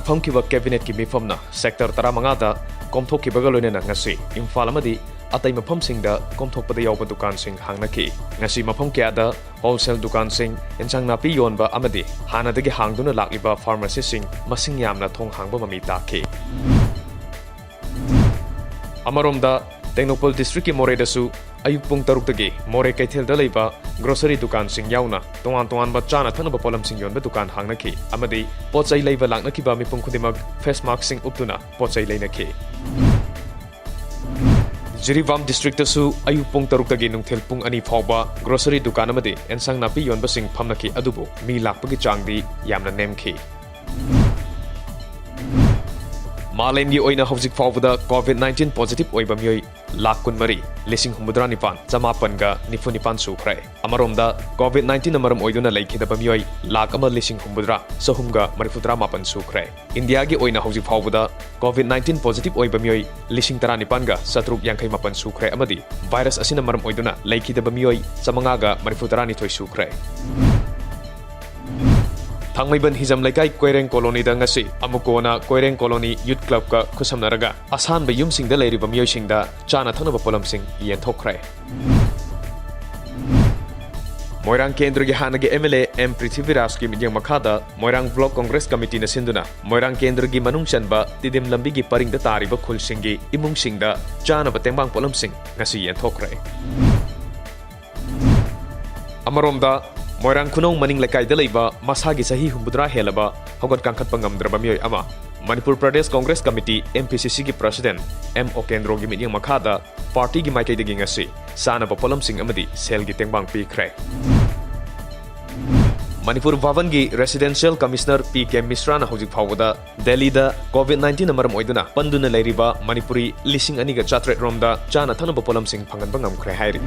famkiba cabinet ki mifamna sector 15 da komthokkibaga loinena ngasi Imphal amadi atai mafamsingda komthokpada yawba dukansing hangnaki ngasi mafam kya wholesale dukansing ensang napi yonba amadi hanadagi hangduna lakliba pharmacy sing masing yamna thong hangba mami taki Amaromda Technopol district ki Moredasu ayuk pung taruk More Kaithel da leiba grocery dukan sing yauna tongan ba chana thanaba polam sing yonba dukan hangnaki amadi pochai leiba laknaki ba mipung khudimag face mask sing uptuna pochai leinaki Jirivam district su ayuk pung taruk nungthel pung ani phawba grocery dukan amadi ensang napi yonba sing phamnaki adubu mi lakpagi changdi yamna nemki Malemgi oina hojik fawda COVID-19 positive oiba mioi lakh kun mari lising humudra nipan jamapan ga nipan sukrai amaromda COVID-19 namaram oiduna laikhidaba mioi lakh ama lising humudra sahumga marifudra mapan sukrai India gi oina hojik fawda COVID-19 positive oiba mioi lising tara nipan ga satruk yangkai mapan sukrai amadi virus asina maram oiduna laikhidaba mioi samanga ga marifudra ni thoi sukrai Thangmaiban hizam laikai Koireng colony da ngasi amukona Koireng colony youth club ka khusamnaraga asan ba yumsing da leiriba miyosing da chana thanaba polam sing yen thokrai Moirang Kendra gi hanagi MLA M Prithviraj ki midyang makhada Moirang Block Congress Committee na sinduna Moirang Kendra gi manungsan ba tidim lambi gi paring da tariba khulsing gi imung sing da chana ba tembang polam sing ngasi yen thokrai Amaromda Moirang Kunong Maning Lekai Dalaiba Masagi Sahi Humbudra Helaba Hogat Kangkat Pangamdraba Mioy Ama Manipur Pradesh Congress Committee MPCC ki President M. Okendro gi midyang makhada Party gi maikai dagi ngasi Sana Polam Sing Amadi Sel gi tengbang pikrai Manipur Bhavan gi Residential Commissioner P.K. Misra na hojik phawda Delhi da COVID-19 namaram oiduna panduna leiriba Manipuri lising aniga chatret romda chana thanaba polam sing phanganba ngamkhre hairi